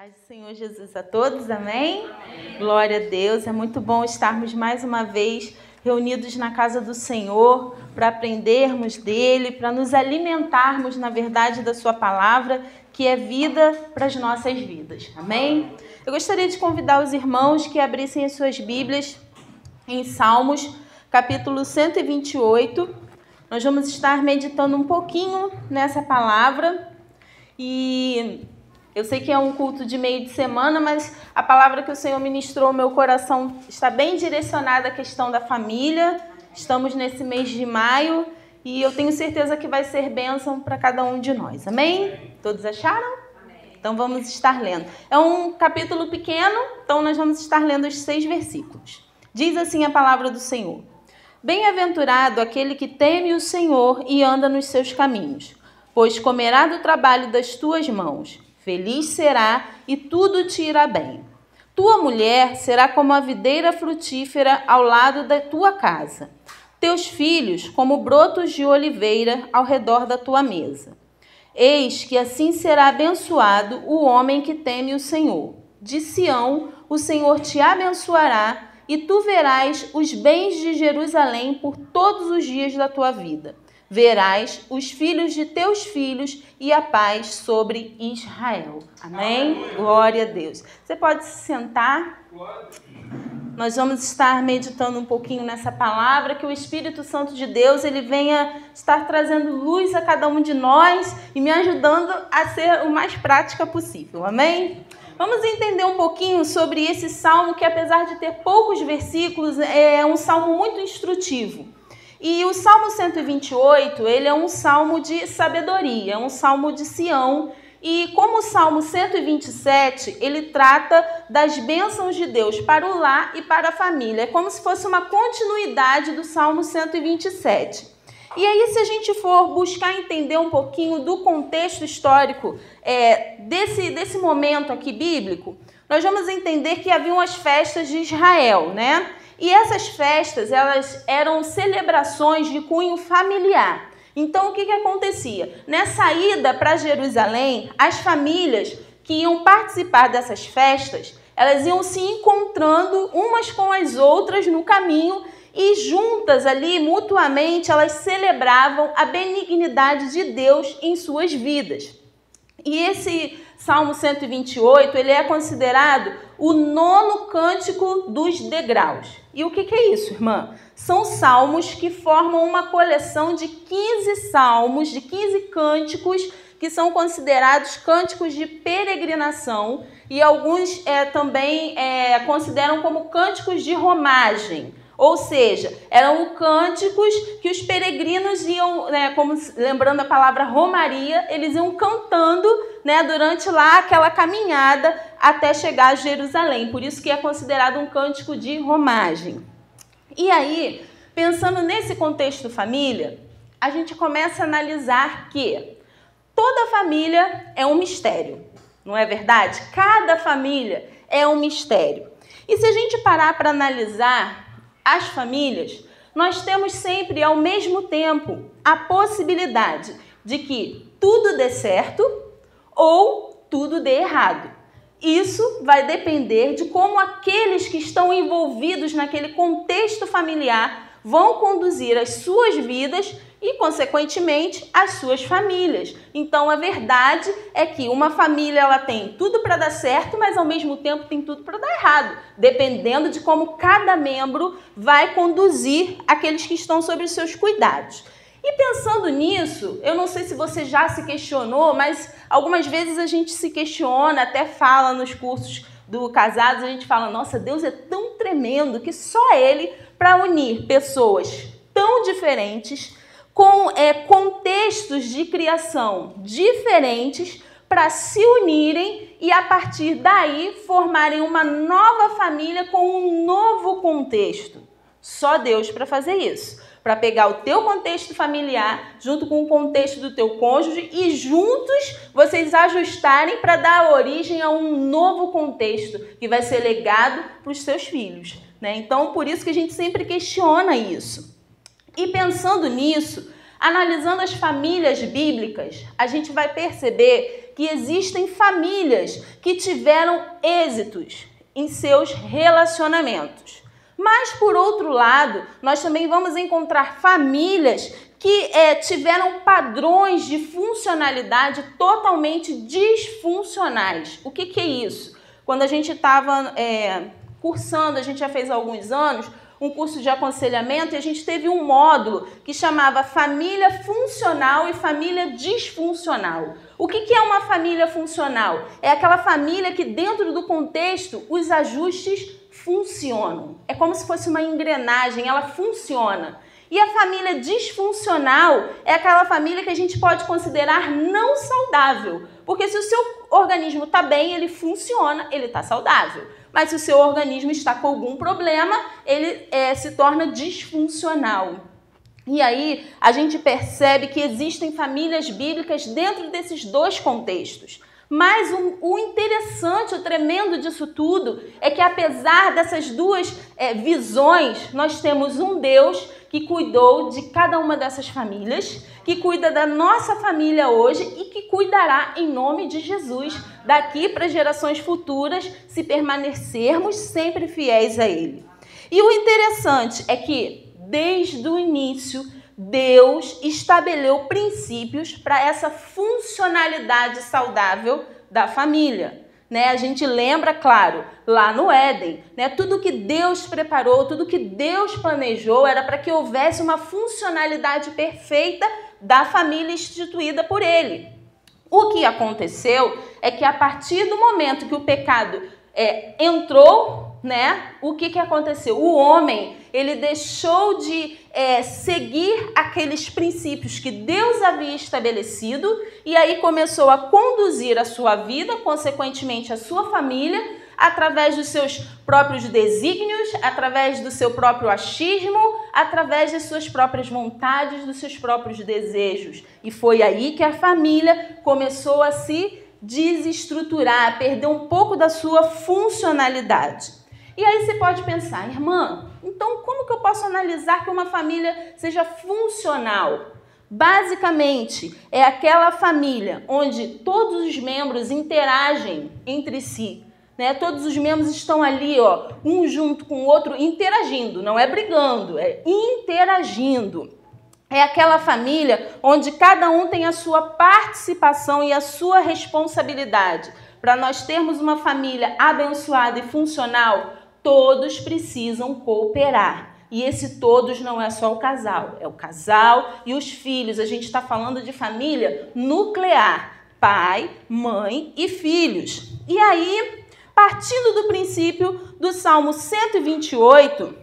Paz do Senhor Jesus a todos, amém? Amém? Glória a Deus, é muito bom estarmos mais uma vez reunidos na casa do Senhor para aprendermos dele, para nos alimentarmos, na verdade, da sua palavra, que é vida para as nossas vidas, amém? Eu gostaria de convidar os irmãos que abrissem as suas Bíblias em Salmos, capítulo 128. Nós vamos estar meditando um pouquinho nessa palavra e eu sei que é um culto de meio de semana, mas a palavra que o Senhor ministrou ao meu coração está bem direcionada à questão da família. Estamos nesse mês de maio e eu tenho certeza que vai ser bênção para cada um de nós. Amém? Todos acharam? Amém. Então vamos estar lendo. É um capítulo pequeno, então nós vamos estar lendo os 6 versículos. Diz assim a palavra do Senhor: Bem-aventurado aquele que teme o Senhor e anda nos seus caminhos, pois comerá do trabalho das tuas mãos. Feliz será e tudo te irá bem. Tua mulher será como a videira frutífera ao lado da tua casa. Teus filhos como brotos de oliveira ao redor da tua mesa. Eis que assim será abençoado o homem que teme o Senhor. De Sião o Senhor te abençoará e tu verás os bens de Jerusalém por todos os dias da tua vida. Verás os filhos de teus filhos e a paz sobre Israel. Amém? Glória a Deus. Você pode se sentar. Nós vamos estar meditando um pouquinho nessa palavra, que o Espírito Santo de Deus ele venha estar trazendo luz a cada um de nós e me ajudando a ser o mais prática possível. Amém? Vamos entender um pouquinho sobre esse salmo que, apesar de ter poucos versículos, é um salmo muito instrutivo. E o Salmo 128, ele é um salmo de sabedoria, é um salmo de Sião. E como o Salmo 127, ele trata das bênçãos de Deus para o lar e para a família. É como se fosse uma continuidade do Salmo 127. E aí, se a gente for buscar entender um pouquinho do contexto histórico desse momento aqui bíblico, nós vamos entender que haviam as festas de Israel, né? E essas festas, elas eram celebrações de cunho familiar. Então, o que acontecia? Nessa ida para Jerusalém, as famílias que iam participar dessas festas, elas iam se encontrando umas com as outras no caminho e juntas ali, mutuamente, elas celebravam a benignidade de Deus em suas vidas. E esse Salmo 128, ele é considerado o 9º cântico dos degraus. E o que é isso, irmã? São salmos que formam uma coleção de 15 salmos, de 15 cânticos, que são considerados cânticos de peregrinação, e alguns também consideram como cânticos de romagem. Ou seja, eram cânticos que os peregrinos iam, como lembrando a palavra romaria, eles iam cantando, durante lá aquela caminhada até chegar a Jerusalém. Por isso que é considerado um cântico de romagem. E aí, pensando nesse contexto família, a gente começa a analisar que toda família é um mistério, não é verdade? Cada família é um mistério. E se a gente parar para analisar as famílias, nós temos sempre, ao mesmo tempo, a possibilidade de que tudo dê certo ou tudo dê errado. Isso vai depender de como aqueles que estão envolvidos naquele contexto familiar vão conduzir as suas vidas e, consequentemente, as suas famílias. Então, a verdade é que uma família ela tem tudo para dar certo, mas, ao mesmo tempo, tem tudo para dar errado, dependendo de como cada membro vai conduzir aqueles que estão sob os seus cuidados. E pensando nisso, eu não sei se você já se questionou, mas algumas vezes a gente se questiona, até fala nos cursos do Casados, a gente fala, nossa, Deus é tão tremendo que só Ele para unir pessoas tão diferentes, com contextos de criação diferentes, para se unirem e, a partir daí, formarem uma nova família com um novo contexto. Só Deus para fazer isso. Para pegar o teu contexto familiar junto com o contexto do teu cônjuge e juntos vocês ajustarem para dar origem a um novo contexto que vai ser legado para os seus filhos, Então, por isso que a gente sempre questiona isso. E pensando nisso, analisando as famílias bíblicas, a gente vai perceber que existem famílias que tiveram êxitos em seus relacionamentos. Mas, por outro lado, nós também vamos encontrar famílias que tiveram padrões de funcionalidade totalmente disfuncionais. O que é isso? Quando a gente estava cursando, a gente já fez há alguns anos, um curso de aconselhamento, e a gente teve um módulo que chamava família funcional e família disfuncional. O que é uma família funcional? É aquela família que dentro do contexto os ajustes funcionam. É como se fosse uma engrenagem, ela funciona. E a família disfuncional é aquela família que a gente pode considerar não saudável. Porque se o seu organismo está bem, ele funciona, ele está saudável. Mas se o seu organismo está com algum problema, ele se torna disfuncional. E aí a gente percebe que existem famílias bíblicas dentro desses dois contextos. Mas o interessante, o tremendo disso tudo, é que apesar dessas duas visões, nós temos um Deus que cuidou de cada uma dessas famílias, que cuida da nossa família hoje e que cuidará em nome de Jesus daqui para gerações futuras, se permanecermos sempre fiéis a Ele. E o interessante é que, desde o início, Deus estabeleceu princípios para essa funcionalidade saudável da família. A gente lembra, claro, lá no Éden, tudo que Deus preparou, tudo que Deus planejou era para que houvesse uma funcionalidade perfeita da família instituída por Ele. O que aconteceu é que a partir do momento que o pecado entrou, o que aconteceu? O homem, ele deixou de seguir aqueles princípios que Deus havia estabelecido e aí começou a conduzir a sua vida, consequentemente a sua família, através dos seus próprios desígnios, através do seu próprio achismo, através das suas próprias vontades, dos seus próprios desejos. E foi aí que a família começou a se desestruturar, a perder um pouco da sua funcionalidade. E aí você pode pensar, irmã, então como que eu posso analisar que uma família seja funcional? Basicamente, é aquela família onde todos os membros interagem entre si. Todos os membros estão ali, um junto com o outro, interagindo, não é brigando, é interagindo. É aquela família onde cada um tem a sua participação e a sua responsabilidade. Para nós termos uma família abençoada e funcional, todos precisam cooperar. E esse todos não é só o casal, é o casal e os filhos. A gente está falando de família nuclear, pai, mãe e filhos. E aí, partindo do princípio do Salmo 128,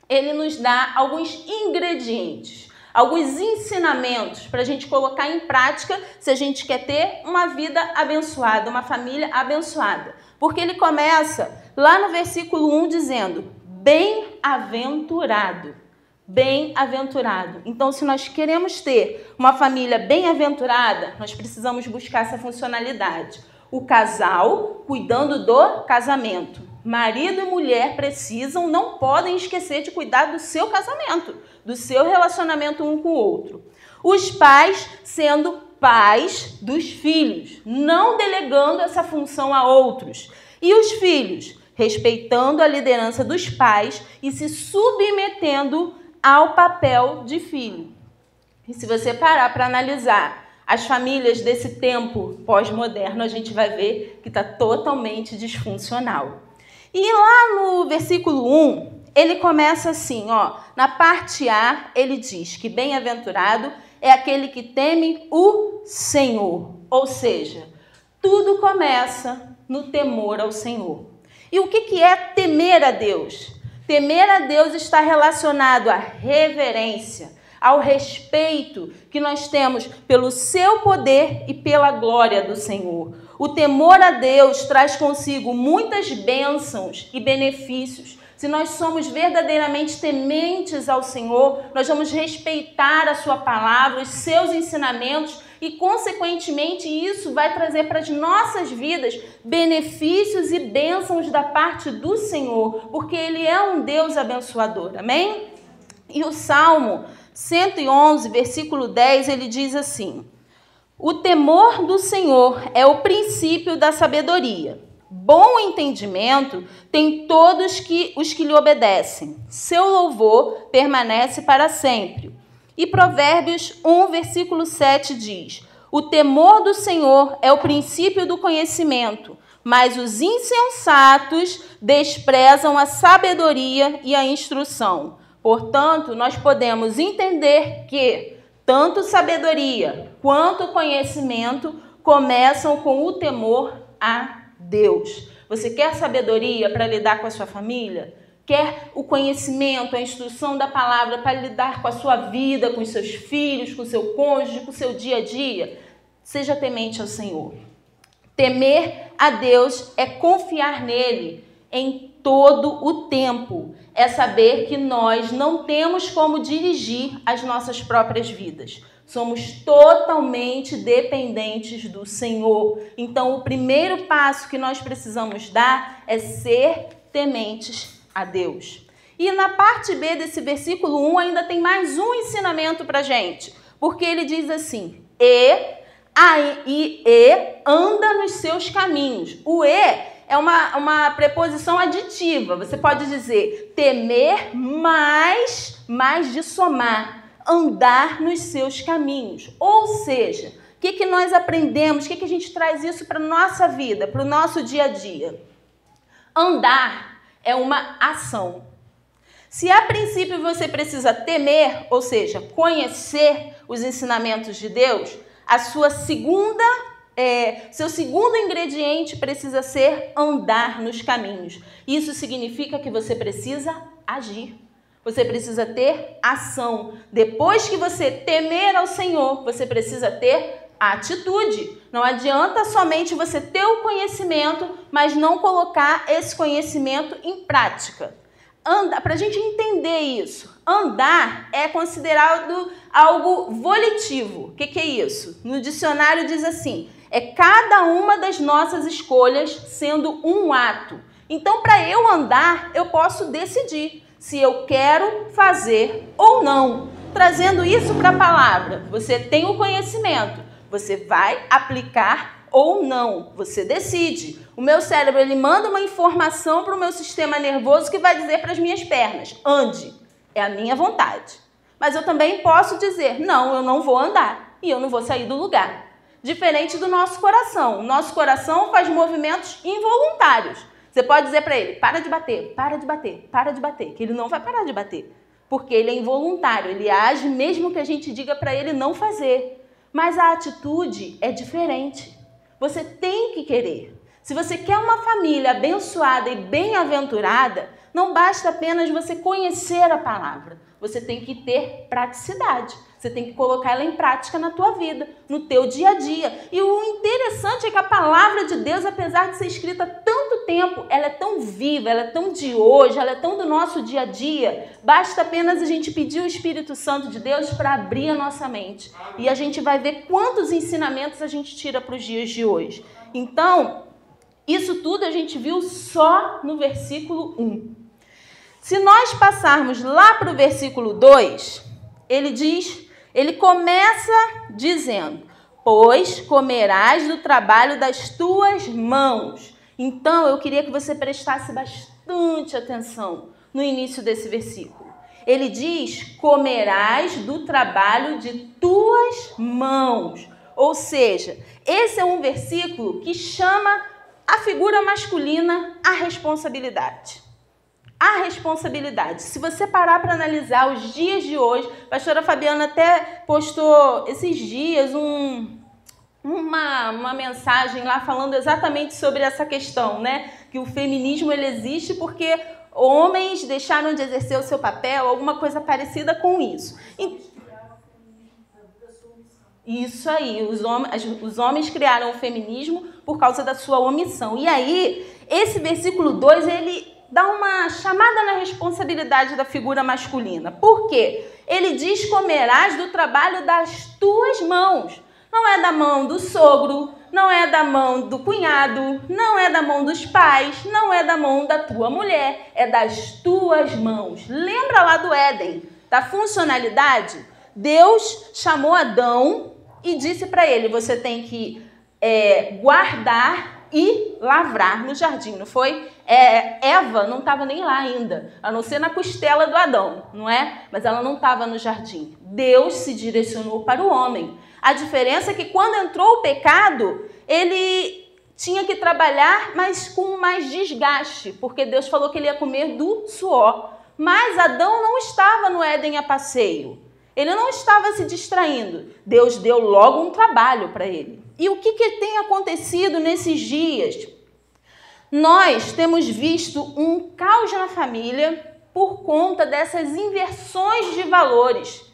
ele nos dá alguns ingredientes, alguns ensinamentos para a gente colocar em prática se a gente quer ter uma vida abençoada, uma família abençoada. Porque ele começa lá no versículo 1 dizendo, bem-aventurado, bem-aventurado. Então, se nós queremos ter uma família bem-aventurada, nós precisamos buscar essa funcionalidade. O casal cuidando do casamento. Marido e mulher precisam, não podem esquecer de cuidar do seu casamento, do seu relacionamento um com o outro. Os pais sendo pais dos filhos, não delegando essa função a outros. E os filhos respeitando a liderança dos pais e se submetendo ao papel de filho. E se você parar para analisar as famílias desse tempo pós-moderno, a gente vai ver que está totalmente disfuncional. E lá no versículo 1, ele começa assim, na parte A, ele diz que bem-aventurado é aquele que teme o Senhor. Ou seja, tudo começa no temor ao Senhor. E o que é temer a Deus? Temer a Deus está relacionado à reverência, ao respeito que nós temos pelo seu poder e pela glória do Senhor. O temor a Deus traz consigo muitas bênçãos e benefícios. Se nós somos verdadeiramente tementes ao Senhor, nós vamos respeitar a sua palavra, os seus ensinamentos e, consequentemente, isso vai trazer para as nossas vidas benefícios e bênçãos da parte do Senhor, porque Ele é um Deus abençoador, amém? E o Salmo 111, versículo 10, ele diz assim, O temor do Senhor é o princípio da sabedoria. Bom entendimento tem todos os que lhe obedecem. Seu louvor permanece para sempre. E Provérbios 1, versículo 7 diz: o temor do Senhor é o princípio do conhecimento, mas os insensatos desprezam a sabedoria e a instrução. Portanto, nós podemos entender que tanto sabedoria quanto conhecimento começam com o temor a Deus. Você quer sabedoria para lidar com a sua família? Quer o conhecimento, a instrução da palavra para lidar com a sua vida, com os seus filhos, com o seu cônjuge, com o seu dia a dia? Seja temente ao Senhor. Temer a Deus é confiar nele em todo o tempo. É saber que nós não temos como dirigir as nossas próprias vidas. Somos totalmente dependentes do Senhor. Então, o primeiro passo que nós precisamos dar é ser tementes a Deus. E na parte B desse versículo 1 ainda tem mais um ensinamento para a gente. Porque ele diz assim: e anda nos seus caminhos. O é uma preposição aditiva. Você pode dizer temer mais de somar. Andar nos seus caminhos. Ou seja, o que nós aprendemos? O que a gente traz isso para a nossa vida, para o nosso dia a dia? Andar é uma ação. Se a princípio você precisa temer, ou seja, conhecer os ensinamentos de Deus, seu segundo ingrediente precisa ser andar nos caminhos. Isso significa que você precisa agir. Você precisa ter ação. Depois que você temer ao Senhor, você precisa ter atitude. Não adianta somente você ter o conhecimento, mas não colocar esse conhecimento em prática. Para a gente entender isso, andar é considerado algo volitivo. O que é isso? No dicionário diz assim: é cada uma das nossas escolhas sendo um ato. Então, para eu andar, eu posso decidir se eu quero fazer ou não. Trazendo isso para a palavra, você tem o conhecimento, você vai aplicar ou não, você decide. O meu cérebro, ele manda uma informação para o meu sistema nervoso que vai dizer para as minhas pernas: ande, é a minha vontade. Mas eu também posso dizer: não, eu não vou andar e eu não vou sair do lugar. Diferente do nosso coração. O nosso coração faz movimentos involuntários. Você pode dizer para ele: para de bater, para de bater, para de bater, que ele não vai parar de bater. Porque ele é involuntário, ele age mesmo que a gente diga para ele não fazer. Mas a atitude é diferente. Você tem que querer. Se você quer uma família abençoada e bem-aventurada, não basta apenas você conhecer a palavra. Você tem que ter praticidade. Você tem que colocar ela em prática na tua vida, no teu dia a dia. E o interessante é que a palavra de Deus, apesar de ser escrita há tanto tempo, ela é tão viva, ela é tão de hoje, ela é tão do nosso dia a dia. Basta apenas a gente pedir o Espírito Santo de Deus para abrir a nossa mente. E a gente vai ver quantos ensinamentos a gente tira para os dias de hoje. Então, isso tudo a gente viu só no versículo 1. Se nós passarmos lá para o versículo 2, ele começa dizendo: pois comerás do trabalho das tuas mãos. Então, eu queria que você prestasse bastante atenção no início desse versículo. Ele diz: comerás do trabalho de tuas mãos. Ou seja, esse é um versículo que chama a figura masculina à responsabilidade. A responsabilidade. Se você parar para analisar os dias de hoje, a pastora Fabiana até postou esses dias uma mensagem lá falando exatamente sobre essa questão, né? Que o feminismo ele existe porque homens deixaram de exercer o seu papel, alguma coisa parecida com isso. Isso aí, os homens criaram o feminismo por causa da sua omissão. E aí, esse versículo 2, ele dá uma chamada na responsabilidade da figura masculina. Por quê? Ele diz: comerás do trabalho das tuas mãos. Não é da mão do sogro, não é da mão do cunhado, não é da mão dos pais, não é da mão da tua mulher, é das tuas mãos. Lembra lá do Éden, da funcionalidade? Deus chamou Adão e disse para ele, você tem que guardar e lavrar no jardim, não foi? Eva não estava nem lá ainda, a não ser na costela do Adão, não é? Mas ela não estava no jardim. Deus se direcionou para o homem. A diferença é que quando entrou o pecado, ele tinha que trabalhar, mas com mais desgaste, porque Deus falou que ele ia comer do suor. Mas Adão não estava no Éden a passeio. Ele não estava se distraindo. Deus deu logo um trabalho para ele. E o que tem acontecido nesses dias? Nós temos visto um caos na família por conta dessas inversões de valores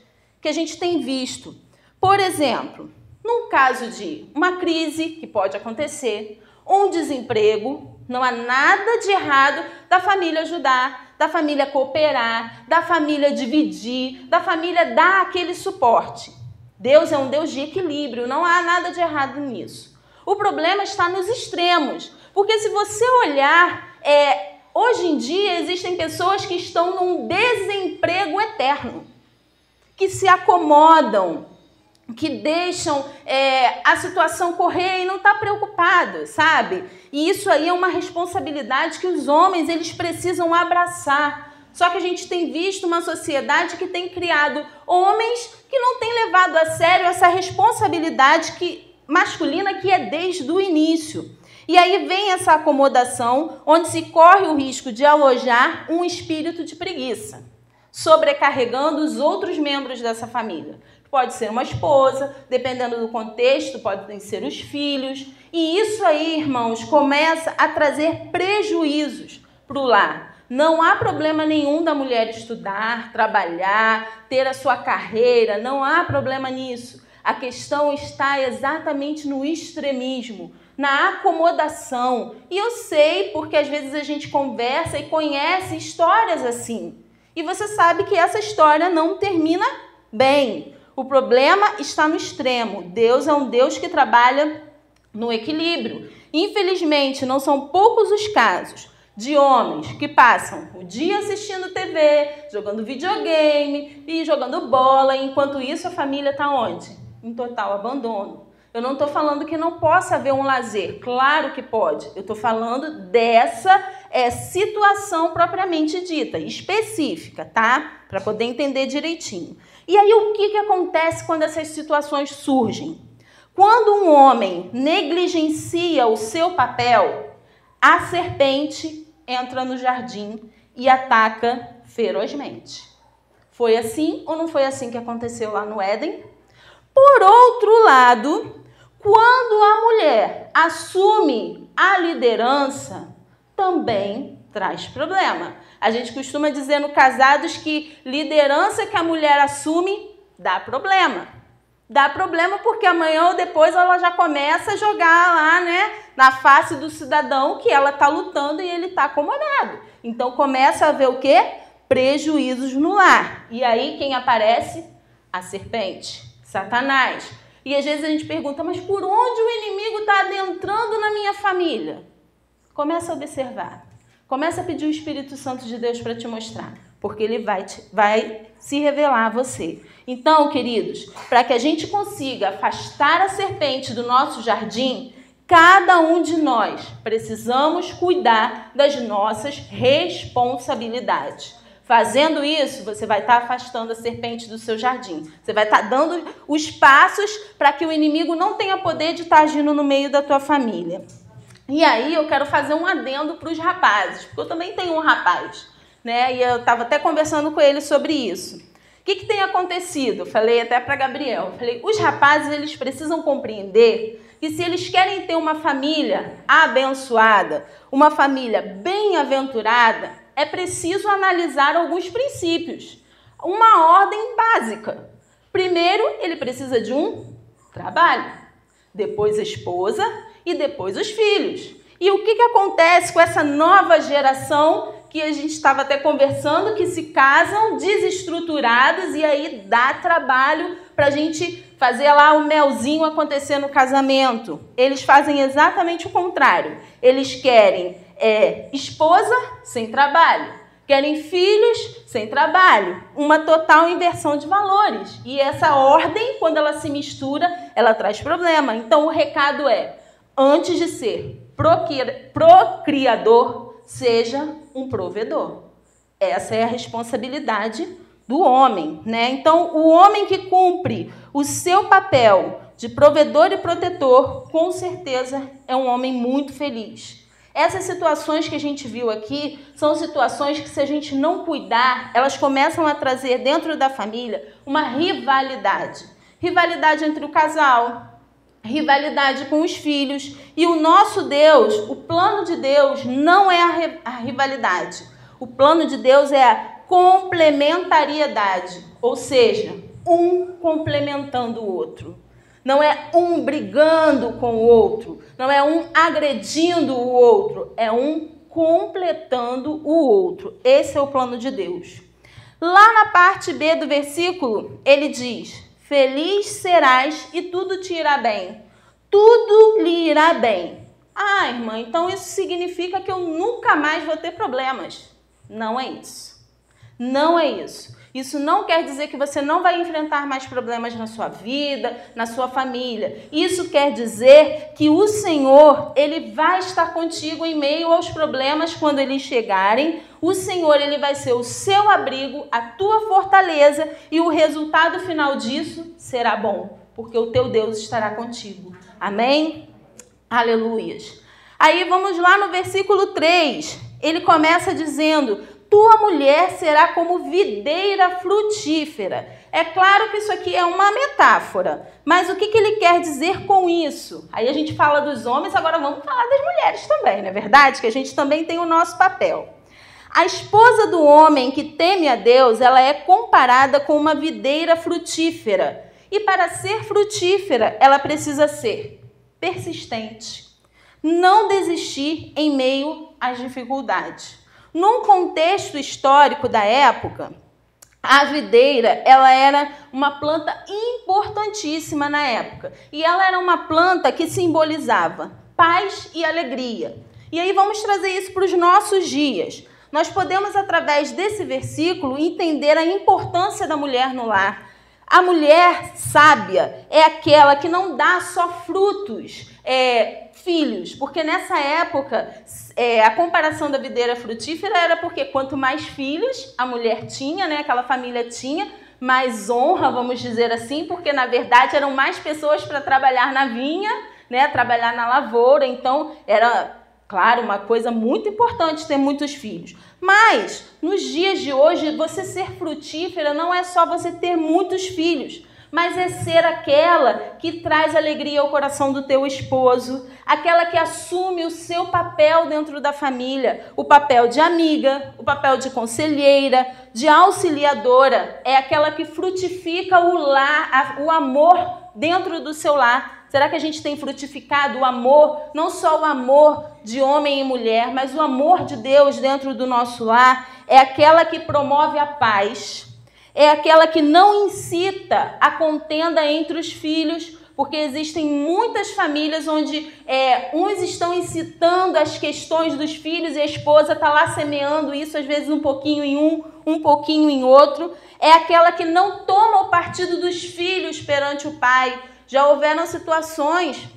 que a gente tem visto. Por exemplo, num caso de uma crise, que pode acontecer, um desemprego, não há nada de errado da família ajudar, da família cooperar, da família dividir, da família dar aquele suporte. Deus é um Deus de equilíbrio, não há nada de errado nisso. O problema está nos extremos, porque se você olhar, hoje em dia existem pessoas que estão num desemprego eterno, que se acomodam, que deixam a situação correr e não está preocupado, sabe? E isso aí é uma responsabilidade que os homens eles precisam abraçar. Só que a gente tem visto uma sociedade que tem criado homens que não têm levado a sério essa responsabilidade masculina que é desde o início. E aí vem essa acomodação onde se corre o risco de alojar um espírito de preguiça, sobrecarregando os outros membros dessa família. Pode ser uma esposa, dependendo do contexto, podem ser os filhos. E isso aí, irmãos, começa a trazer prejuízos para o lar. Não há problema nenhum da mulher estudar, trabalhar, ter a sua carreira, não há problema nisso. A questão está exatamente no extremismo, na acomodação. E eu sei porque às vezes a gente conversa e conhece histórias assim. E você sabe que essa história não termina bem. O problema está no extremo. Deus é um Deus que trabalha no equilíbrio. Infelizmente, não são poucos os casos de homens que passam o dia assistindo TV, jogando videogame e jogando bola. Enquanto isso, a família está onde? Em total abandono. Eu não estou falando que não possa haver um lazer. Claro que pode. Eu estou falando dessa situação propriamente dita, específica, tá? Para poder entender direitinho. E aí, o que acontece quando essas situações surgem? Quando um homem negligencia o seu papel, a serpente entra no jardim e ataca ferozmente. Foi assim ou não foi assim que aconteceu lá no Éden? Por outro lado, quando a mulher assume a liderança, também traz problema. A gente costuma dizer no Casados que liderança que a mulher assume dá problema. Dá problema porque amanhã ou depois ela já começa a jogar lá, né, na face do cidadão que ela está lutando e ele está acomodado. Então começa a haver o quê? Prejuízos no lar. E aí quem aparece? A serpente, Satanás. E às vezes a gente pergunta, mas por onde o inimigo está adentrando na minha família? Começa a observar. Começa a pedir o Espírito Santo de Deus para te mostrar, porque ele vai se revelar a você. Então, queridos, para que a gente consiga afastar a serpente do nosso jardim, cada um de nós precisamos cuidar das nossas responsabilidades. Fazendo isso, você vai estar afastando a serpente do seu jardim. Você vai estar dando os passos para que o inimigo não tenha poder de estar agindo no meio da tua família. E aí eu quero fazer um adendo para os rapazes, porque eu também tenho um rapaz, né? E eu estava até conversando com ele sobre isso. O que tem acontecido? Falei até para Gabriel. Falei, os rapazes eles precisam compreender que se eles querem ter uma família abençoada, uma família bem-aventurada, é preciso analisar alguns princípios. Uma ordem básica. Primeiro, ele precisa de um trabalho. Depois a esposa e depois os filhos. E o que acontece com essa nova geração que a gente estava até conversando, que se casam desestruturados e aí dá trabalho para a gente fazer lá o melzinho acontecer no casamento? Eles fazem exatamente o contrário. Eles querem esposa sem trabalho. Querem filhos sem trabalho. Uma total inversão de valores. E essa ordem, quando ela se mistura, ela traz problema. Então, o recado é, antes de ser procriador, seja um provedor. Essa é a responsabilidade do homem, né? Então, o homem que cumpre o seu papel de provedor e protetor, com certeza é um homem muito feliz. Essas situações que a gente viu aqui são situações que, se a gente não cuidar, elas começam a trazer dentro da família uma rivalidade. Rivalidade entre o casal, rivalidade com os filhos. E o nosso Deus, o plano de Deus não é a rivalidade. O plano de Deus é a complementariedade, ou seja, um complementando o outro. Não é um brigando com o outro, não é um agredindo o outro, é um completando o outro. Esse é o plano de Deus. Lá na parte B do versículo, ele diz: feliz serás e tudo te irá bem. Tudo lhe irá bem. Ah, irmã, então isso significa que eu nunca mais vou ter problemas. Não é isso. Não é isso. Isso não quer dizer que você não vai enfrentar mais problemas na sua vida, na sua família. Isso quer dizer que o Senhor, Ele vai estar contigo em meio aos problemas quando eles chegarem. O Senhor, Ele vai ser o seu abrigo, a tua fortaleza, e o resultado final disso será bom, porque o teu Deus estará contigo. Amém? Aleluias. Aí vamos lá no versículo 3. Ele começa dizendo: tua mulher será como videira frutífera. É claro que isso aqui é uma metáfora, mas o que ele quer dizer com isso? Aí a gente fala dos homens, agora vamos falar das mulheres também, não é verdade? Que a gente também tem o nosso papel. A esposa do homem que teme a Deus, ela é comparada com uma videira frutífera. E para ser frutífera, ela precisa ser persistente, não desistir em meio às dificuldades. Num contexto histórico da época, a videira, ela era uma planta importantíssima na época. E ela era uma planta que simbolizava paz e alegria. E aí vamos trazer isso para os nossos dias. Nós podemos, através desse versículo, entender a importância da mulher no lar. A mulher sábia é aquela que não dá só frutos, filhos, porque nessa época a comparação da videira frutífera era porque quanto mais filhos a mulher tinha, né, aquela família tinha, mais honra, vamos dizer assim, porque na verdade eram mais pessoas para trabalhar na vinha, né, trabalhar na lavoura, então era, claro, uma coisa muito importante ter muitos filhos. Mas nos dias de hoje, você ser frutífera não é só você ter muitos filhos, mas é ser aquela que traz alegria ao coração do teu esposo, aquela que assume o seu papel dentro da família, o papel de amiga, o papel de conselheira, de auxiliadora, é aquela que frutifica o lar, o amor dentro do seu lar. Será que a gente tem frutificado o amor, não só o amor de homem e mulher, mas o amor de Deus dentro do nosso lar? É aquela que promove a paz, é aquela que não incita a contenda entre os filhos, porque existem muitas famílias onde uns estão incitando as questões dos filhos e a esposa está lá semeando isso, às vezes um pouquinho em um pouquinho em outro. É aquela que não toma o partido dos filhos perante o pai. Já houveram situações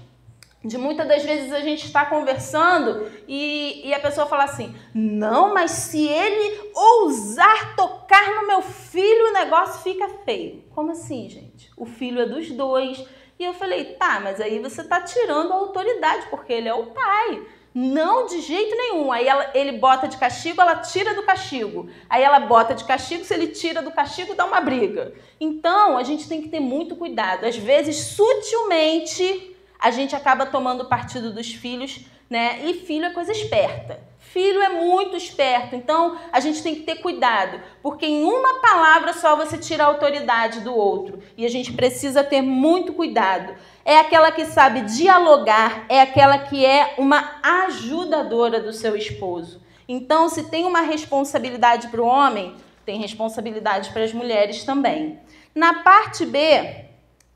de muitas das vezes a gente está conversando e a pessoa fala assim: não, mas se ele ousar tocar no meu filho, o negócio fica feio. Como assim, gente? O filho é dos dois. E eu falei: tá, mas aí você está tirando a autoridade, porque ele é o pai. Não, de jeito nenhum. Aí ele bota de castigo, ela tira do castigo. Aí ela bota de castigo, se ele tira do castigo, dá uma briga. Então, a gente tem que ter muito cuidado. Às vezes, sutilmente, a gente acaba tomando partido dos filhos, né? E filho é coisa esperta. Filho é muito esperto. Então, a gente tem que ter cuidado, porque em uma palavra só você tira a autoridade do outro. E a gente precisa ter muito cuidado. É aquela que sabe dialogar, é aquela que é uma ajudadora do seu esposo. Então, se tem uma responsabilidade para o homem, tem responsabilidade para as mulheres também. Na parte B,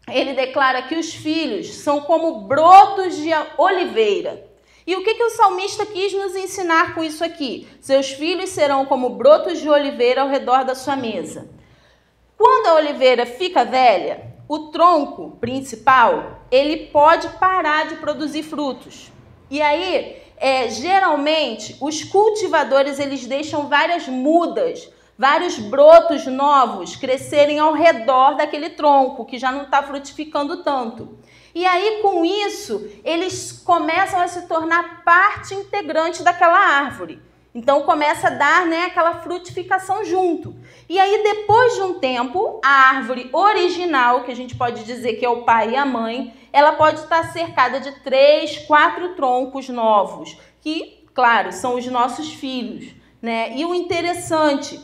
ele declara que os filhos são como brotos de oliveira. E o que o salmista quis nos ensinar com isso aqui? Seus filhos serão como brotos de oliveira ao redor da sua mesa. Quando a oliveira fica velha, o tronco principal, ele pode parar de produzir frutos. E aí, geralmente, os cultivadores, eles deixam várias mudas, vários brotos novos crescerem ao redor daquele tronco, que já não está frutificando tanto. E aí, com isso, eles começam a se tornar parte integrante daquela árvore. Então, começa a dar, aquela frutificação junto. E aí, depois de um tempo, a árvore original, que a gente pode dizer que é o pai e a mãe, ela pode estar cercada de 3, 4 troncos novos, que, claro, são os nossos filhos, né? E o interessante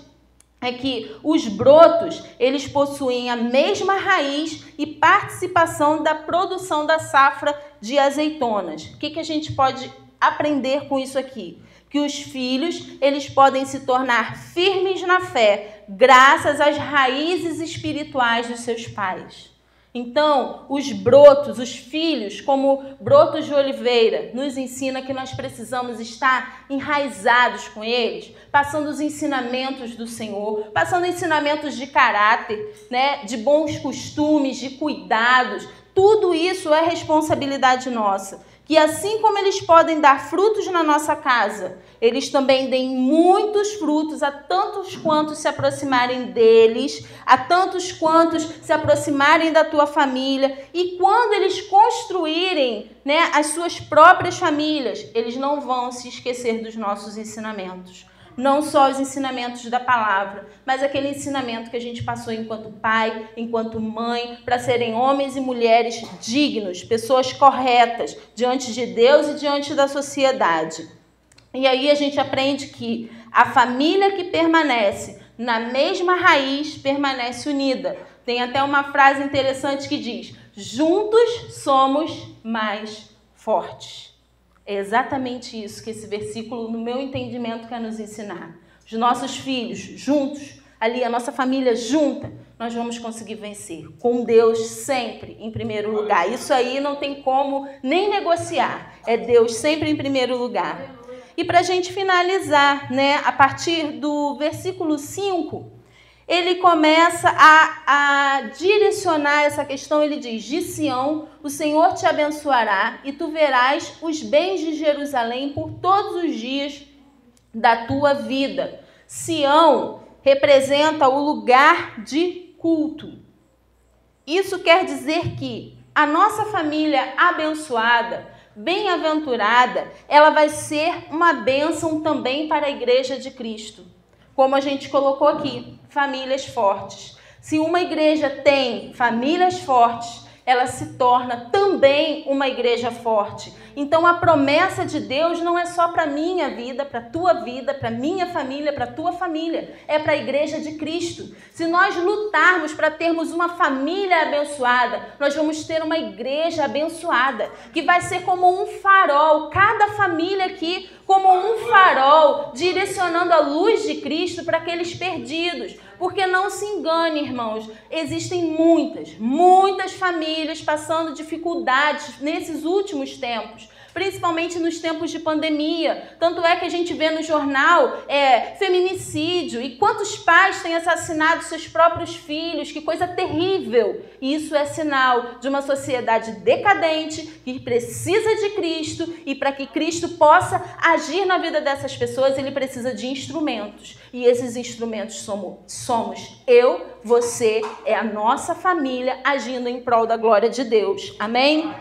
é que os brotos, eles possuem a mesma raiz e participação da produção da safra de azeitonas. O que a gente pode aprender com isso aqui? Que os filhos, eles podem se tornar firmes na fé, graças às raízes espirituais dos seus pais. Então, os brotos, os filhos, como brotos de oliveira, nos ensina que nós precisamos estar enraizados com eles, passando os ensinamentos do Senhor, passando ensinamentos de caráter, de bons costumes, de cuidados. Tudo isso é responsabilidade nossa. Que assim como eles podem dar frutos na nossa casa, eles também deem muitos frutos a tantos quantos se aproximarem deles, a tantos quantos se aproximarem da tua família. E quando eles construírem, as suas próprias famílias, eles não vão se esquecer dos nossos ensinamentos. Não só os ensinamentos da palavra, mas aquele ensinamento que a gente passou enquanto pai, enquanto mãe, para serem homens e mulheres dignos, pessoas corretas diante de Deus e diante da sociedade. E aí a gente aprende que a família que permanece na mesma raiz permanece unida. Tem até uma frase interessante que diz: juntos somos mais fortes. É exatamente isso que esse versículo, no meu entendimento, quer nos ensinar. Os nossos filhos juntos, ali a nossa família junta, nós vamos conseguir vencer. Com Deus sempre em primeiro lugar. Isso aí não tem como nem negociar. É Deus sempre em primeiro lugar. E para a gente finalizar, a partir do versículo 5, ele começa a direcionar essa questão. Ele diz: de Sião o Senhor te abençoará e tu verás os bens de Jerusalém por todos os dias da tua vida. Sião representa o lugar de culto. Isso quer dizer que a nossa família abençoada, bem-aventurada, ela vai ser uma bênção também para a Igreja de Cristo. Como a gente colocou aqui, famílias fortes. Se uma igreja tem famílias fortes, ela se torna também uma igreja forte. Então a promessa de Deus não é só para a minha vida, para a tua vida, para a minha família, para a tua família. É para a Igreja de Cristo. Se nós lutarmos para termos uma família abençoada, nós vamos ter uma igreja abençoada, que vai ser como um farol, cada família aqui como um farol, direcionando a luz de Cristo para aqueles perdidos. Porque não se engane, irmãos, existem muitas famílias passando dificuldades nesses últimos tempos, principalmente nos tempos de pandemia. Tanto é que a gente vê no jornal feminicídio, e quantos pais têm assassinado seus próprios filhos, que coisa terrível. E isso é sinal de uma sociedade decadente, que precisa de Cristo, e para que Cristo possa agir na vida dessas pessoas, ele precisa de instrumentos. E esses instrumentos somos eu, você, é a nossa família agindo em prol da glória de Deus. Amém?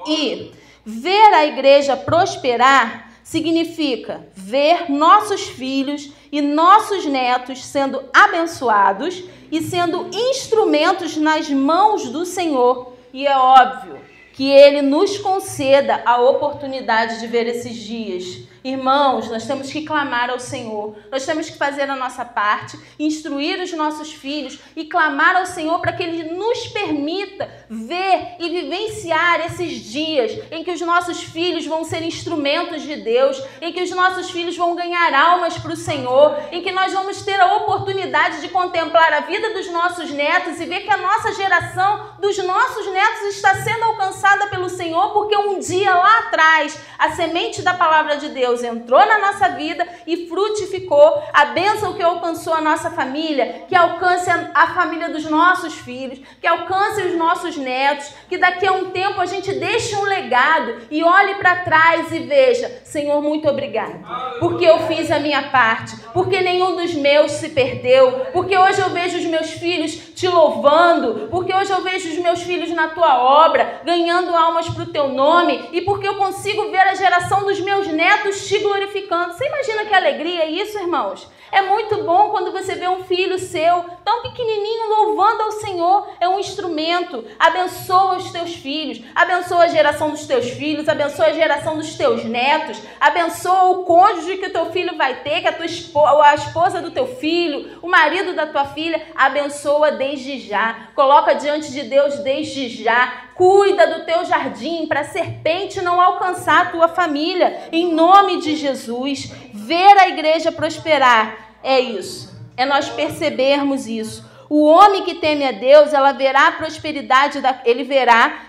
E ver a igreja prosperar significa ver nossos filhos e nossos netos sendo abençoados e sendo instrumentos nas mãos do Senhor. E é óbvio que Ele nos conceda a oportunidade de ver esses dias. Irmãos, nós temos que clamar ao Senhor, nós temos que fazer a nossa parte, instruir os nossos filhos e clamar ao Senhor para que Ele nos permita ver e vivenciar esses dias em que os nossos filhos vão ser instrumentos de Deus, em que os nossos filhos vão ganhar almas para o Senhor, em que nós vamos ter a oportunidade de contemplar a vida dos nossos netos e ver que a nossa geração dos nossos netos está sendo alcançada pelo Senhor, porque um dia lá atrás a semente da palavra de Deus entrou na nossa vida e frutificou. A bênção que alcançou a nossa família, que alcance a família dos nossos filhos, que alcance os nossos netos, que daqui a um tempo a gente deixe um legado e olhe para trás e veja: Senhor, muito obrigado, porque eu fiz a minha parte, porque nenhum dos meus se perdeu, porque hoje eu vejo os meus filhos te louvando, porque hoje eu vejo os meus filhos na tua obra, ganhando almas para o teu nome, e porque eu consigo ver a geração dos meus netos te glorificando. Você imagina que alegria é isso, irmãos? É muito bom quando você vê um filho seu, tão pequenininho, louvando ao Senhor. É um instrumento. Abençoa os teus filhos, abençoa a geração dos teus filhos, abençoa a geração dos teus netos, abençoa o cônjuge que o teu filho vai ter, que a esposa do teu filho, o marido da tua filha. Abençoa desde já. Coloca diante de Deus desde já. Cuida do teu jardim para a serpente não alcançar a tua família. Em nome de Jesus. Ver a igreja prosperar é isso. É nós percebermos isso. O homem que teme a Deus, ele verá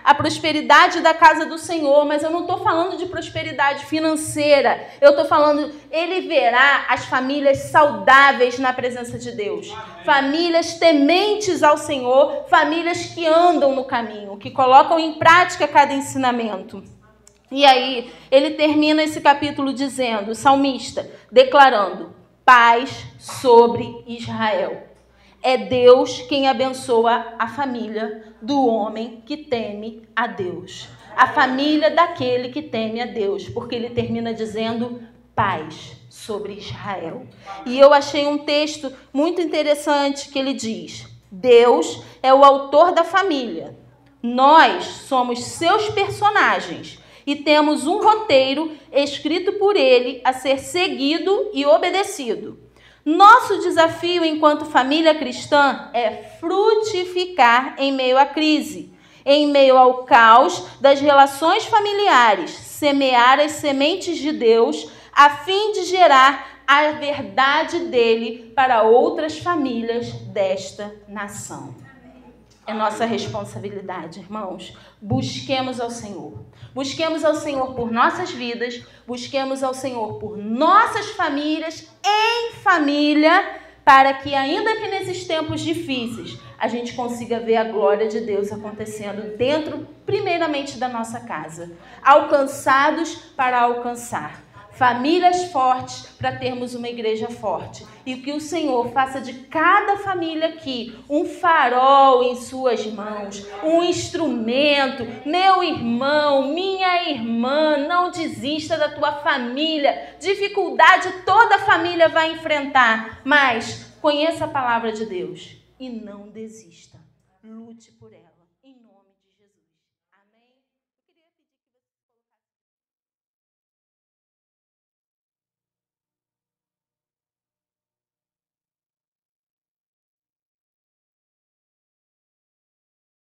a prosperidade da casa do Senhor. Mas eu não estou falando de prosperidade financeira. Eu estou falando, ele verá as famílias saudáveis na presença de Deus. Famílias tementes ao Senhor, famílias que andam no caminho, que colocam em prática cada ensinamento. E aí, ele termina esse capítulo dizendo, o salmista, declarando: paz sobre Israel. É Deus quem abençoa a família do homem que teme a Deus. A família daquele que teme a Deus, porque ele termina dizendo paz sobre Israel. E eu achei um texto muito interessante que ele diz: Deus é o autor da família. Nós somos seus personagens e temos um roteiro escrito por ele a ser seguido e obedecido. Nosso desafio enquanto família cristã é frutificar em meio à crise, em meio ao caos das relações familiares, semear as sementes de Deus a fim de gerar a verdade dele para outras famílias desta nação. É nossa responsabilidade, irmãos. Busquemos ao Senhor. Busquemos ao Senhor por nossas vidas, busquemos ao Senhor por nossas famílias, em família, para que, ainda que nesses tempos difíceis, a gente consiga ver a glória de Deus acontecendo dentro, primeiramente, da nossa casa. Alcançados para alcançar. Famílias fortes para termos uma igreja forte. E que o Senhor faça de cada família aqui um farol em suas mãos, um instrumento. Meu irmão, minha irmã, não desista da tua família. Dificuldade toda família vai enfrentar, mas conheça a palavra de Deus e não desista. Lute por ela.